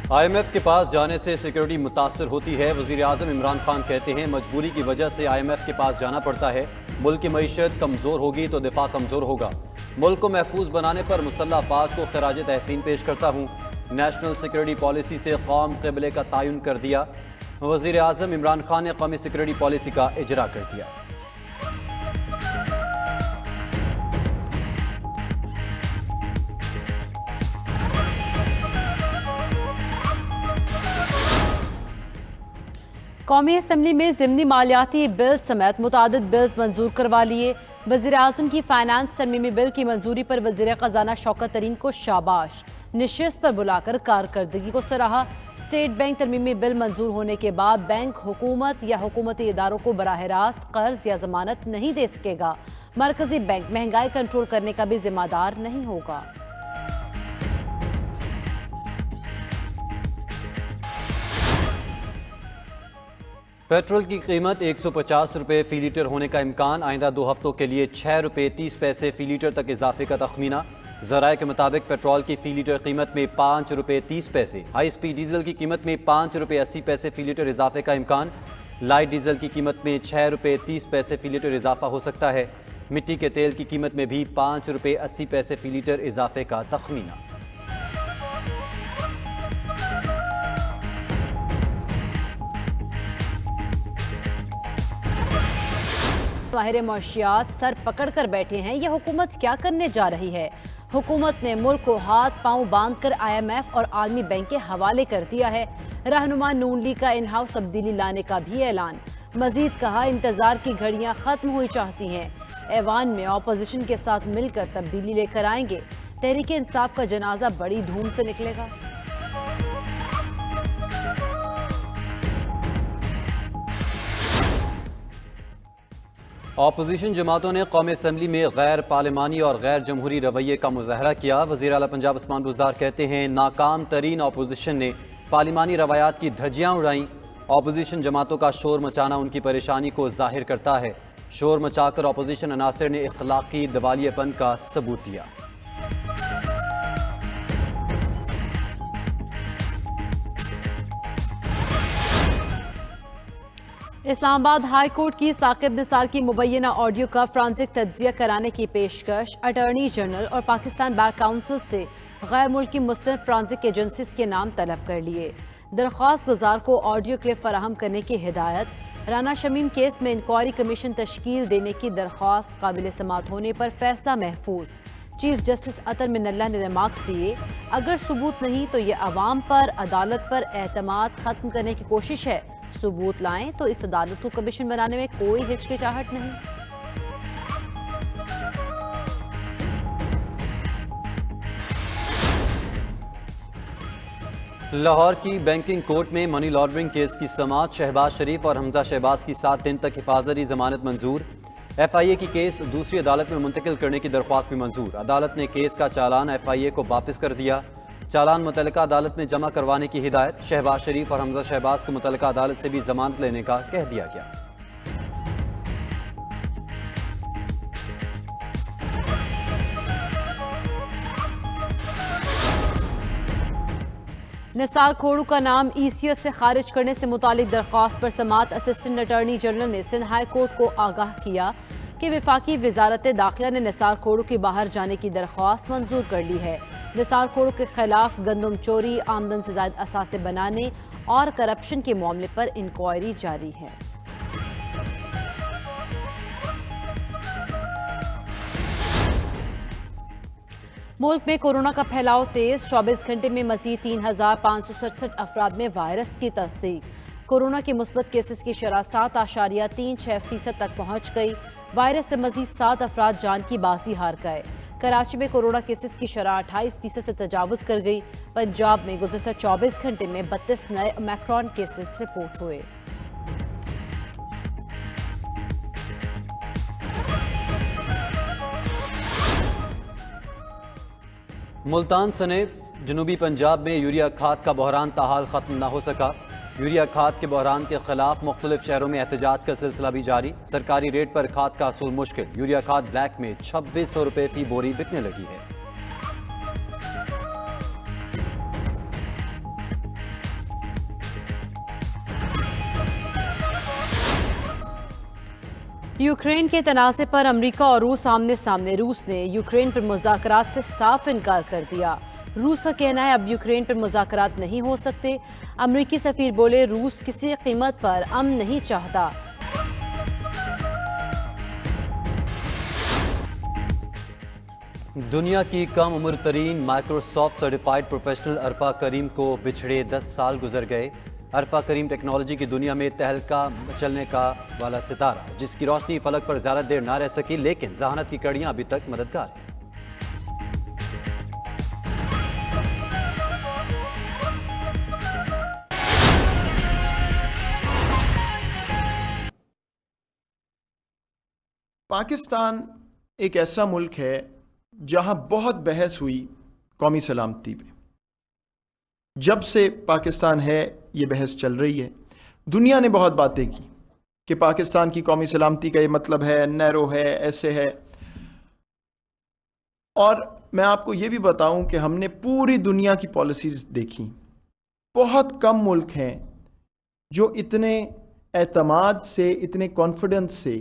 IMF के पास जाने से सिक्योरिटी मुतासर होती है। वज़ीर आज़म इमरान खान कहते हैं मजबूरी की वजह से IMF के पास जाना पड़ता है। मुल्क की मईशत कमज़ोर होगी तो दिफा कमज़ोर होगा। मुल्क को महफूज बनाने पर मुसल्लह अफवाज को खराज तहसीन पेश करता हूँ। नेशनल सिक्योरिटी पॉलिसी से कौम क़िबले का तयन कर दिया। वज़ीर आज़म इमरान खान ने कौमी सिक्योरिटी पॉलिसी का इजरा कर दिया। कौमी असम्बली में ज़िमनी मालियाती बिल समेत मुतादिद बिल्स मंजूर करवा लिए। वज़ीर आज़म की फाइनेंस तरमीमी बिल की मंजूरी पर वज़ीर ख़जाना शौकत तरीन को शाबाश। नशिस्त पर बुलाकर कारकर्दगी को सराहा। स्टेट बैंक तरमीमी बिल मंजूर होने के बाद बैंक हुकूमत या हुकूमती इदारों को बराह रास्त कर्ज या जमानत नहीं दे सकेगा। मरकजी बैंक महंगाई कंट्रोल करने का भी जिम्मेदार नहीं होगा। पेट्रोल की कीमत 150 रुपये फ़ी लीटर होने का इम्कान। आइंदा 2 हफ्तों के लिए 6 रुपये 30 पैसे फ़ी लीटर तक इजाफे का तखमीना। ज़राए के मुताबिक पेट्रोल की फ़ी लीटर कीमत में 5 रुपये 30 पैसे, हाई स्पीड डीजल की कीमत में 5 रुपये 80 पैसे फ़ी लीटर इजाफे का इम्कान। लाइट डीजल की कीमत में 6 रुपये 30 पैसे फ़ी लीटर इजाफा हो सकता है। मिट्टी के तेल की कीमत में भी 5 रुपये 80 पैसे फ़ी लीटर इजाफे का तखमीना। माहिर मौशियात सर पकड़ कर बैठे हैं, यह हुकूमत क्या करने जा रही है। हुकूमत ने मुल्क को हाथ पांव बांधकर IMF और आलमी बैंक के हवाले कर दिया है। रहनुमा नून लीग का इन हाउस तब्दीली लाने का भी ऐलान। मजीद कहा इंतजार की घड़ियां खत्म हुई चाहती हैं। ऐवान में ऑपोजिशन के साथ मिलकर तब्दीली लेकर आएंगे। तहरीक इंसाफ का जनाजा बड़ी धूम से निकलेगा। अपोजिशन जमातों ने कौमी असम्बली में गैर पार्लिमानी और गैर जमहूरी रवैये का मुजाहरा किया। वज़ीर आला पंजाब उस्मान बुज़दार कहते हैं नाकाम तरीन अपोजिशन ने पार्लिमानी रवायात की धज्जियाँ उड़ाईं। अपोजिशन जमातों का शोर मचाना उनकी परेशानी को जाहिर करता है। शोर मचाकर अपोजिशन अनासर ने इखलाकी दिवालियापन का सबूत दिया। इस्लामाबाद हाई कोर्ट की साकिब निसार की मुबैना ऑडियो का फ्रांसिक तज्जिया कराने की पेशकश। अटॉर्नी जनरल और पाकिस्तान बार काउंसिल से गैर मुल्की मुस्तनद फ्रांसिक एजेंसीज के नाम तलब कर लिए। दरख्वास्त गुजार को ऑडियो क्लिप फराहम करने की हिदायत। राना शमीम केस में इंक्वायरी कमीशन तश्कील देने की दरख्वास्त काबिल समात होने पर फैसला महफूज। चीफ जस्टिस अतर मिनल्ला ने रिमार्क्स दिए अगर सबूत नहीं तो ये अवाम पर अदालत पर एतमाद खत्म करने की कोशिश है। सबूत लाएं तो इस अदालत को कमीशन बनाने में कोई हिचकिचाहट नहीं। लाहौर की बैंकिंग कोर्ट में मनी लॉन्ड्रिंग केस की समाअत। शहबाज शरीफ और हमजा शहबाज की 7 दिन तक हिफाजती जमानत मंजूर। FIA की केस दूसरी अदालत में मुंतकिल करने की दरख्वास्त भी मंजूर। अदालत ने केस का चालान FIA को वापस कर दिया। चालान मुतल्लिका अदालत में जमा करवाने की हिदायत। शहबाज शरीफ और हमजा शहबाज को मुतल्लिका अदालत से भी जमानत लेने का कह दिया गया। निसार खोड़ू का नाम ECS से खारिज करने से मुतालिक दरख्वास्त पर समाअत। असिस्टेंट अटॉर्नी जनरल ने सिंध हाई कोर्ट को आगाह किया कि वफाकी वजारत दाखिला ने निसार खोड़ू के बाहर जाने की दरख्वास्त मंजूर कर ली है। निसार खोड़ू के खिलाफ गंदम चोरी, आमदन से ज़ायद असासे बनाने और करप्शन के मामले पर इंक्वायरी जारी है। मुल्क में कोरोना का फैलाव तेज। 24 घंटे में मजीद 3,567 अफराद में वायरस की तस्दीक। कोरोना के मुस्बत केसेस की शरह 7.36% तक पहुंच गई। वायरस से मजीद 7 अफराद जान की बाजी हार गए। कराची में कोरोना केसेस की शरह 28% से तजावुज कर गई। पंजाब में गुज़श्ता 24 घंटे में 32 नए ओमिक्रॉन केसेस रिपोर्ट हुए। मुल्तान समेत जनूबी पंजाब में यूरिया खाद का बहरान ताहाल ख़त्म न हो सका। यूरिया खाद के बहरान के खिलाफ मुख्तलिफ शहरों में एहतजाज का सिलसिला भी जारी। सरकारी रेट पर खाद का असूल मुश्किल। यूरिया खाद ब्लैक में 2600 रुपये फी बोरी बिकने लगी है। यूक्रेन के तनाज़े पर अमेरिका और रूस आमने सामने। रूस ने यूक्रेन पर मुज़ाकरात से साफ इनकार कर दिया। रूस का कहना है अब यूक्रेन पर मुज़ाकरात नहीं हो सकते। अमेरिकी सफीर बोले रूस किसी कीमत पर अमन नहीं चाहता। दुनिया की कम उम्र तरीन माइक्रोसॉफ्ट सर्टिफाइड प्रोफेशनल अरफा करीम को बिछड़े 10 साल गुजर गए। अरफा करीम टेक्नोलॉजी की दुनिया में तहलका मचलने का वाला सितारा, जिसकी रोशनी फलक पर ज़्यादा देर ना रह सकी, लेकिन जहानत की कड़ियां अभी तक मददगार हैं। पाकिस्तान एक ऐसा मुल्क है जहां बहुत बहस हुई कौमी सलामती पे। जब से पाकिस्तान है ये बहस चल रही है। दुनिया ने बहुत बातें की कि पाकिस्तान की कौमी सलामती का ये मतलब है, नैरो है, ऐसे है। और मैं आपको ये भी बताऊं कि हमने पूरी दुनिया की पॉलिसीज देखी। बहुत कम मुल्क हैं जो इतने एतमाद से, इतने कॉन्फिडेंस से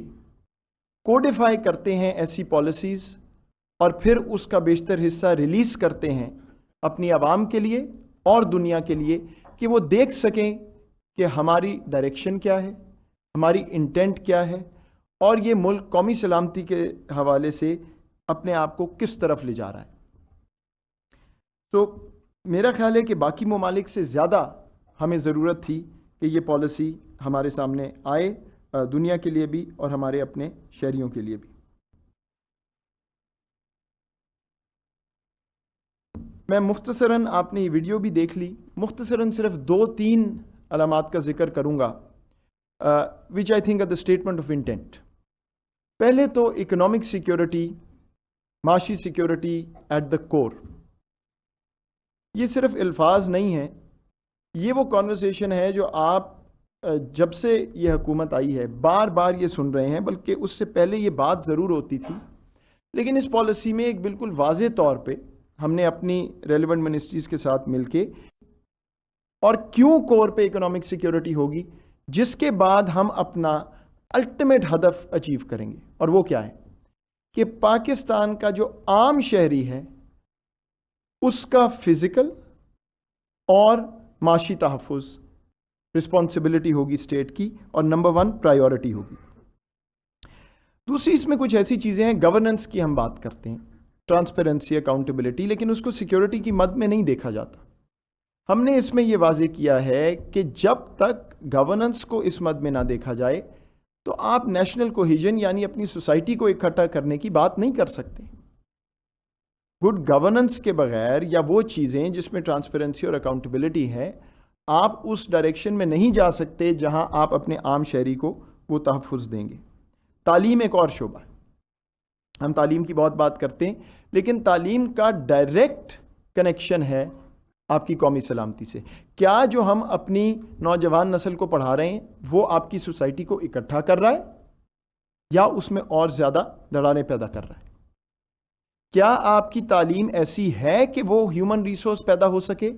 कोडिफाई करते हैं ऐसी पॉलिसीज और फिर उसका बेशतर हिस्सा रिलीज करते हैं अपनी आवाम के लिए और दुनिया के लिए, कि वो देख सकें कि हमारी डायरेक्शन क्या है, हमारी इंटेंट क्या है और ये मुल्क कौमी सलामती के हवाले से अपने आप को किस तरफ ले जा रहा है। तो मेरा ख्याल है कि बाकी ममालिक से ज़्यादा हमें ज़रूरत थी कि ये पॉलिसी हमारे सामने आए, दुनिया के लिए भी और हमारे अपने शहरियों के लिए भी। मैं मुख्तसरन, आपने ये वीडियो भी देख ली, मुख्तसरन सिर्फ 2-3 अलामात का जिक्र करूंगा which I think are the statement of intent. पहले तो इकोनॉमिक सिक्योरिटी, माशी सिक्योरिटी एट द कोर। ये सिर्फ अल्फाज नहीं है, ये वो कॉन्वर्सेशन है जो आप जब से ये हुकूमत आई है बार बार ये सुन रहे हैं, बल्कि उससे पहले ये बात ज़रूर होती थी। लेकिन इस पॉलिसी में एक बिल्कुल वाज़े तौर पे हमने अपनी रेलिवेंट मिनिस्ट्रीज़ के साथ मिलके, और क्यों कोर पे इकोनॉमिक सिक्योरिटी होगी, जिसके बाद हम अपना अल्टीमेट हदफ अचीव करेंगे। और वो क्या है कि पाकिस्तान का जो आम शहरी है उसका फिजिकल और माशी तहफ़्फ़ुज़ रिस्पॉन्सिबिलिटी होगी स्टेट की, और नंबर 1 प्रायोरिटी होगी। दूसरी इसमें कुछ ऐसी चीज़ें हैं, गवर्नेंस की हम बात करते हैं, ट्रांसपेरेंसी, अकाउंटेबिलिटी, लेकिन उसको सिक्योरिटी की मद में नहीं देखा जाता। हमने इसमें यह वाजे किया है कि जब तक गवर्नेंस को इस मद में ना देखा जाए तो आप नेशनल कोहिजन यानी अपनी सोसाइटी को इकट्ठा करने की बात नहीं कर सकते। गुड गवर्नेंस के बगैर या वो चीज़ें जिसमें ट्रांसपेरेंसी और अकाउंटेबिलिटी है, आप उस डायरेक्शन में नहीं जा सकते जहां आप अपने आम शहरी को वो तहफ़्फ़ुज़ देंगे। तालीम एक और शोबा है, हम तालीम की बहुत बात करते हैं, लेकिन तालीम का डायरेक्ट कनेक्शन है आपकी कौमी सलामती से। क्या जो हम अपनी नौजवान नस्ल को पढ़ा रहे हैं वो आपकी सोसाइटी को इकट्ठा कर रहा है या उसमें और ज़्यादा दरारें पैदा कर रहा है? क्या आपकी तालीम ऐसी है कि वो ह्यूमन रिसोर्स पैदा हो सके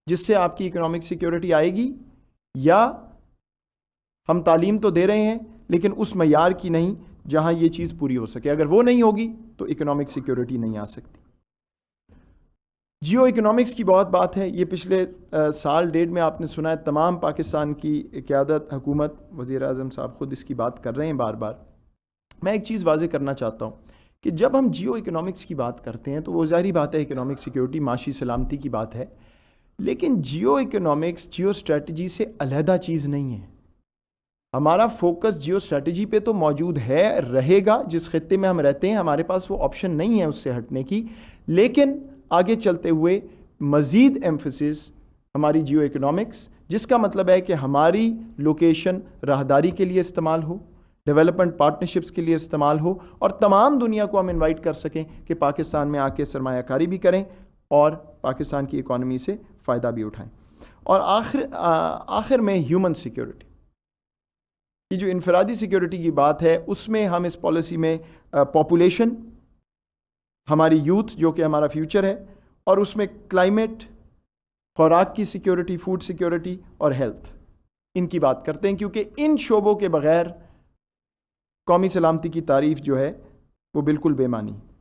जिससे आपकी इकोनॉमिक सिक्योरिटी आएगी, या हम तालीम तो दे रहे हैं लेकिन उस मयार की नहीं जहां ये चीज़ पूरी हो सके? अगर वो नहीं होगी तो इकोनॉमिक सिक्योरिटी नहीं आ सकती। जियो इकोनॉमिक्स की बहुत बात है, ये पिछले साल डेढ़ में आपने सुना है, तमाम पाकिस्तान की क़यादत, हुकूमत, वज़ीर आज़म साहब खुद इसकी बात कर रहे हैं बार बार। मैं एक चीज़ वाज़े करना चाहता हूँ कि जब हम जियो इकोनॉमिक्स की बात करते हैं तो वो ज़ाहिर बात है इकोनॉमिक सिक्योरिटी, माशी सलामती की बात है, लेकिन जियो इकोनॉमिक्स जियो स्ट्रेटजी से अलहदा चीज़ नहीं है। हमारा फोकस जियो स्ट्रेटजी पे तो मौजूद है, रहेगा, जिस खित्ते में हम रहते हैं हमारे पास वो ऑप्शन नहीं है उससे हटने की, लेकिन आगे चलते हुए मज़ीद एम्फसिस हमारी जियो इकोनॉमिक्स, जिसका मतलब है कि हमारी लोकेशन राहदारी के लिए इस्तेमाल हो, डेवलपमेंट पार्टनरशिप्स के लिए इस्तेमाल हो, और तमाम दुनिया को हम इनवाइट कर सकें कि पाकिस्तान में आके सरमायाकारी भी करें और पाकिस्तान की इकॉनमी से फ़ायदा भी उठाएं। और आखिर में ह्यूमन सिक्योरिटी, ये जो इनफरादी सिक्योरिटी की बात है उसमें हम इस पॉलिसी में पॉपुलेशन, हमारी यूथ जो कि हमारा फ्यूचर है, और उसमें क्लाइमेट, खुराक की सिक्योरिटी, फूड सिक्योरिटी और हेल्थ, इनकी बात करते हैं, क्योंकि इन शोबों के बगैर कौमी सलामती की तारीफ जो है वो बिल्कुल बेमानी।